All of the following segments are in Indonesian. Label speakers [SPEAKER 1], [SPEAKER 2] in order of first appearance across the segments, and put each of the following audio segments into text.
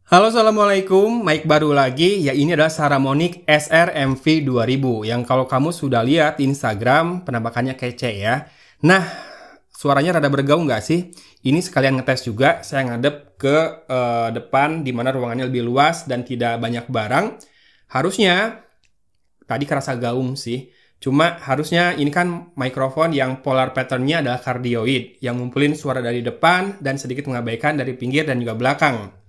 [SPEAKER 1] Halo, assalamualaikum. Mic baru lagi. Ya, ini adalah Saramonic SR-MV 2000 yang kalau kamu sudah lihat di Instagram penampakannya kece ya. Nah, suaranya rada bergaung nggak sih? Ini sekalian ngetes juga. Saya ngadep ke depan di mana ruangannya lebih luas dan tidak banyak barang. Harusnya tadi kerasa gaung sih. Cuma harusnya ini kan mikrofon yang polar patternnya adalah cardioid yang ngumpulin suara dari depan dan sedikit mengabaikan dari pinggir dan juga belakang.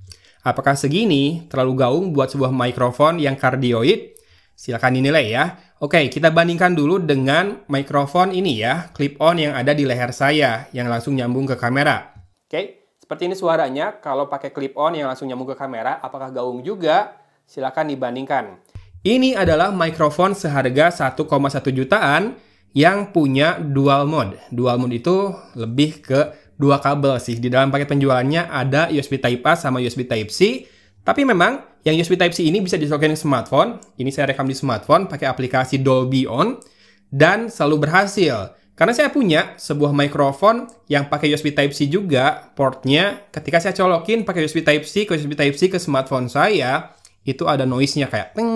[SPEAKER 1] Apakah segini terlalu gaung buat sebuah mikrofon yang cardioid? Silakan dinilai ya. Oke, kita bandingkan dulu dengan mikrofon ini ya, clip-on yang ada di leher saya yang langsung nyambung ke kamera. Oke, seperti ini suaranya kalau pakai clip-on yang langsung nyambung ke kamera, apakah gaung juga? Silakan dibandingkan. Ini adalah mikrofon seharga 1,1 jutaan yang punya dual mode. Dual mode itu lebih ke dua kabel sih. Di dalam paket penjualannya ada USB Type A sama USB Type C. Tapi memang yang USB Type C ini bisa disolokin ke smartphone. Ini saya rekam di smartphone pakai aplikasi Dolby On. Dan selalu berhasil. Karena saya punya sebuah mikrofon yang pakai USB Type C juga. Portnya ketika saya colokin pakai USB Type C ke USB Type C ke smartphone saya, itu ada noise-nya kayak teng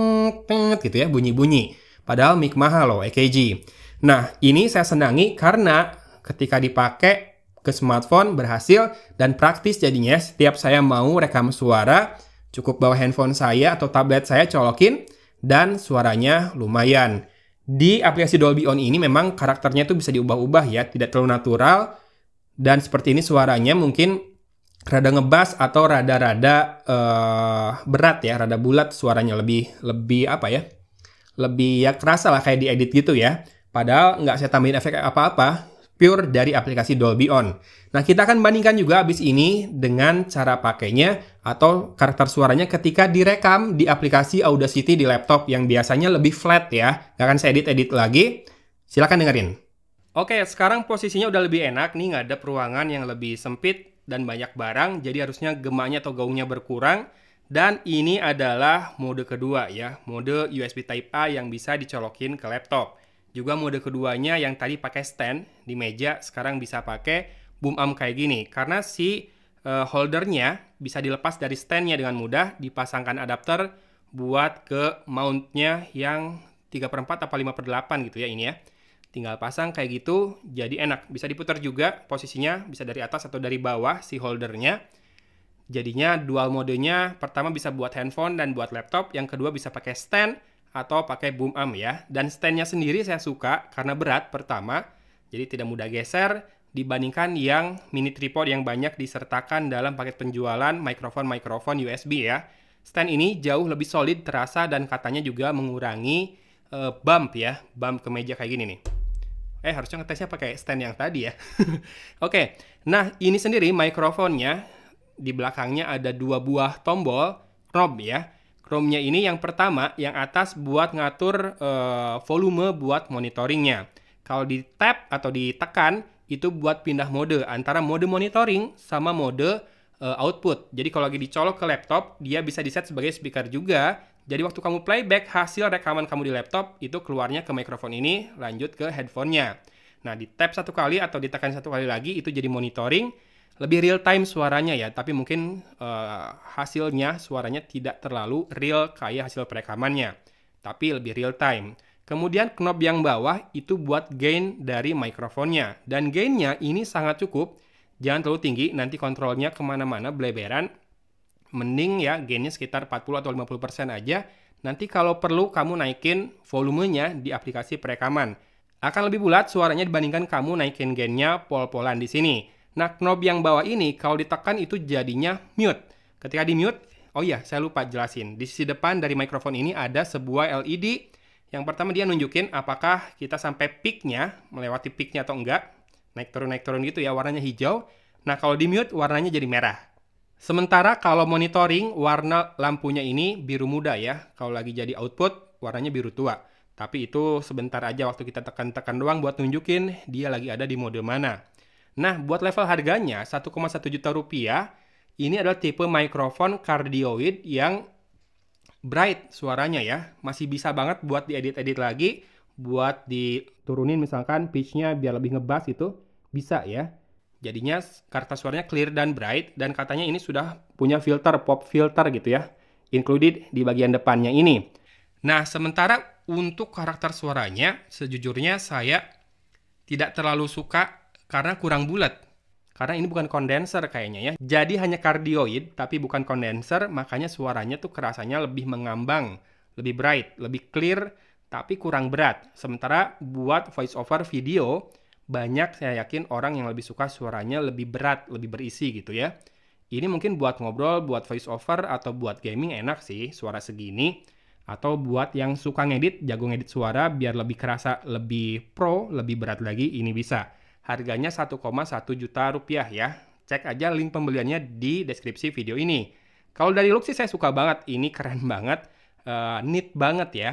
[SPEAKER 1] teng gitu ya, bunyi-bunyi. Padahal mic mahal loh, EKG. Nah, ini saya senangi karena ketika dipakai ke smartphone berhasil dan praktis jadinya setiap saya mau rekam suara cukup bawa handphone saya atau tablet saya colokin dan suaranya lumayan. Di aplikasi Dolby On ini memang karakternya tuh bisa diubah-ubah ya, tidak terlalu natural dan seperti ini suaranya mungkin rada ngebas atau rada-rada berat ya, rada bulat suaranya lebih apa ya? Lebih ya kerasa lah kayak diedit gitu ya. Padahal nggak saya tambahin efek apa-apa, pure dari aplikasi Dolby On. Nah, kita akan bandingkan juga abis ini dengan cara pakainya atau karakter suaranya ketika direkam di aplikasi Audacity di laptop yang biasanya lebih flat ya. Nggak akan saya edit-edit lagi. Silakan dengerin. Oke, sekarang posisinya udah lebih enak nih, nggak ada ruangan yang lebih sempit dan banyak barang, jadi harusnya gemanya atau gaungnya berkurang. Dan ini adalah mode kedua ya, mode USB Type A yang bisa dicolokin ke laptop. Juga mode keduanya yang tadi pakai stand di meja, sekarang bisa pakai boom arm kayak gini. Karena si holdernya bisa dilepas dari standnya dengan mudah, dipasangkan adapter buat ke mountnya yang 3/4 atau 5/8 gitu ya ini ya. Tinggal pasang kayak gitu, jadi enak. Bisa diputar juga posisinya, bisa dari atas atau dari bawah si holdernya. Jadinya dual modenya, pertama bisa buat handphone dan buat laptop, yang kedua bisa pakai stand, atau pakai boom arm ya. Dan standnya sendiri saya suka karena berat pertama, jadi tidak mudah geser dibandingkan yang mini tripod yang banyak disertakan dalam paket penjualan mikrofon USB ya. Stand ini jauh lebih solid terasa dan katanya juga mengurangi bump ya, bump ke meja kayak gini nih. Harusnya ngetesnya pakai stand yang tadi ya. Oke, nah ini sendiri mikrofonnya di belakangnya ada dua buah tombol knob ya. Chrome-nya ini yang pertama, yang atas buat ngatur volume buat monitoringnya. Kalau di tap atau ditekan, itu buat pindah mode antara mode monitoring sama mode output. Jadi kalau lagi dicolok ke laptop, dia bisa diset sebagai speaker juga. Jadi waktu kamu playback, hasil rekaman kamu di laptop, itu keluarnya ke mikrofon ini, lanjut ke headphone-nya. Nah, di tap satu kali atau ditekan satu kali lagi, itu jadi monitoring. Lebih real time suaranya ya, tapi mungkin hasilnya suaranya tidak terlalu real kayak hasil perekamannya, tapi lebih real time. Kemudian knob yang bawah itu buat gain dari mikrofonnya, dan gainnya ini sangat cukup, jangan terlalu tinggi, nanti kontrolnya kemana-mana bleberan, mending ya gainnya sekitar 40 atau 50% aja, nanti kalau perlu kamu naikin volumenya di aplikasi perekaman. Akan lebih bulat suaranya dibandingkan kamu naikin gainnya pol-polan di sini. Nah, knob yang bawah ini kalau ditekan itu jadinya mute. Ketika di mute, oh iya, saya lupa jelasin. Di sisi depan dari mikrofon ini ada sebuah LED. Yang pertama dia nunjukin apakah kita sampai peak-nya, melewati peak-nya atau enggak. Naik turun gitu ya, warnanya hijau. Nah, kalau di mute warnanya jadi merah. Sementara kalau monitoring, warna lampunya ini biru muda ya. Kalau lagi jadi output, warnanya biru tua. Tapi itu sebentar aja waktu kita tekan-tekan doang buat nunjukin dia lagi ada di mode mana. Nah, buat level harganya 1,1 juta rupiah, ini adalah tipe mikrofon cardioid yang bright suaranya ya. Masih bisa banget buat diedit-edit lagi, buat diturunin misalkan pitch-nya biar lebih ngebas itu, bisa ya. Jadinya karakter suaranya clear dan bright, dan katanya ini sudah punya filter, pop filter gitu ya, included di bagian depannya ini. Nah, sementara untuk karakter suaranya, sejujurnya saya tidak terlalu suka karena kurang bulat. Karena ini bukan kondenser kayaknya ya. Jadi hanya kardioid, tapi bukan kondenser, makanya suaranya tuh kerasanya lebih mengambang, lebih bright, lebih clear, tapi kurang berat. Sementara buat voice over video, banyak saya yakin orang yang lebih suka suaranya lebih berat, lebih berisi gitu ya. Ini mungkin buat ngobrol, buat voice over, atau buat gaming enak sih suara segini. Atau buat yang suka ngedit, jago ngedit suara, biar lebih kerasa, lebih pro, lebih berat lagi, ini bisa. Harganya 1,1 juta rupiah ya. Cek aja link pembeliannya di deskripsi video ini. Kalau dari look sih saya suka banget. Ini keren banget. Neat banget ya.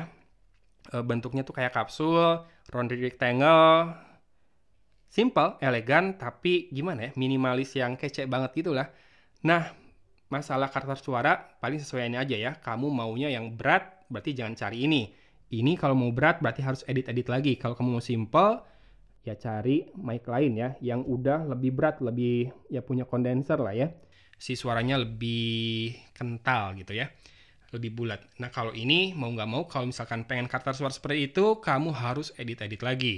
[SPEAKER 1] Bentuknya tuh kayak kapsul, round rectangle. Simple, elegan, tapi gimana ya, minimalis yang kece banget gitu lah. Nah, masalah karakter suara, paling sesuaiin aja ya. Kamu maunya yang berat, berarti jangan cari ini. Ini kalau mau berat, berarti harus edit-edit lagi. Kalau kamu mau simple, ya cari mic lain ya, yang udah lebih berat, lebih ya punya kondenser lah ya. Si suaranya lebih kental gitu ya, lebih bulat. Nah kalau ini mau nggak mau, kalau misalkan pengen karakter suara seperti itu, kamu harus edit-edit lagi.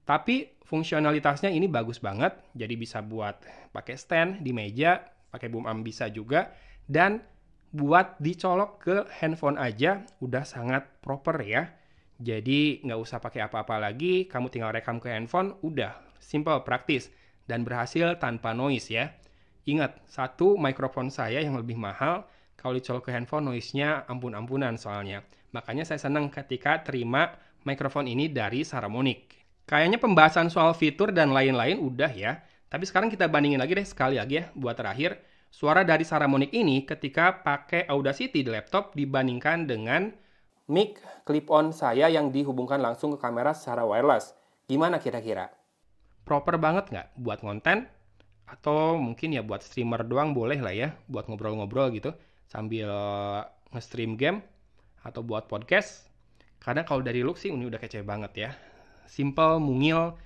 [SPEAKER 1] Tapi fungsionalitasnya ini bagus banget, jadi bisa buat pakai stand di meja, pakai boom amp bisa juga, dan buat dicolok ke handphone aja udah sangat proper ya. Jadi nggak usah pakai apa-apa lagi, kamu tinggal rekam ke handphone, udah simple, praktis, dan berhasil tanpa noise ya. Ingat, satu mikrofon saya yang lebih mahal, kalau dicolok ke handphone noise-nya ampun-ampunan soalnya. Makanya saya senang ketika terima mikrofon ini dari Saramonic. Kayaknya pembahasan soal fitur dan lain-lain udah ya, tapi sekarang kita bandingin lagi deh sekali lagi ya, buat terakhir. Suara dari Saramonic ini ketika pakai Audacity di laptop dibandingkan dengan mic clip-on saya yang dihubungkan langsung ke kamera secara wireless. Gimana kira-kira? Proper banget nggak buat konten? Atau mungkin ya buat streamer doang boleh lah ya, buat ngobrol-ngobrol gitu, sambil nge-stream game, atau buat podcast. Karena kalau dari look sih ini udah kece banget ya. Simple, mungil,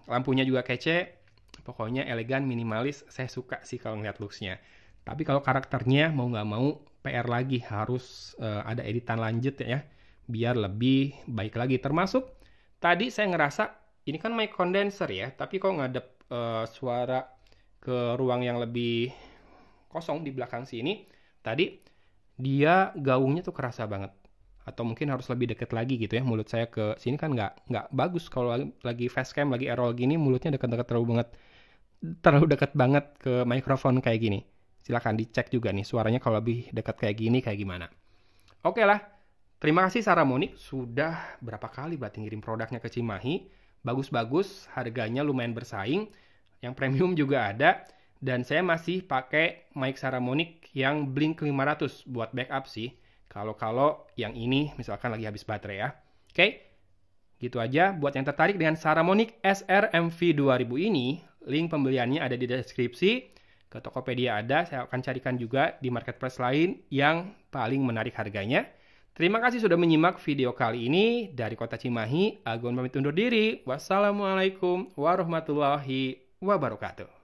[SPEAKER 1] lampunya juga kece, pokoknya elegan, minimalis, saya suka sih kalau ngeliat looks-nya. Tapi kalau karakternya mau nggak mau, PR lagi, harus ada editan lanjut ya, biar lebih baik lagi. Termasuk, tadi saya ngerasa, ini kan mic condenser ya, tapi kok ngadep suara ke ruang yang lebih kosong di belakang sini, tadi dia gaungnya tuh kerasa banget. Atau mungkin harus lebih deket lagi gitu ya, mulut saya ke sini kan nggak bagus kalau lagi facecam, lagi roll gini, mulutnya deket-deket terlalu dekat banget ke mikrofon kayak gini. Silahkan dicek juga nih suaranya kalau lebih dekat kayak gini kayak gimana. Oke lah, terima kasih Saramonic sudah berapa kali berarti ngirim produknya ke Cimahi. Bagus-bagus, harganya lumayan bersaing. Yang premium juga ada. Dan saya masih pakai mic Saramonic yang Blink 500 buat backup sih. Kalau yang ini misalkan lagi habis baterai ya. Oke, gitu aja. Buat yang tertarik dengan Saramonic SR-MV 2000 ini, link pembeliannya ada di deskripsi. Ke Tokopedia ada, saya akan carikan juga di marketplace lain yang paling menarik harganya. Terima kasih sudah menyimak video kali ini. Dari Kota Cimahi, Agun pamit undur diri. Wassalamualaikum warahmatullahi wabarakatuh.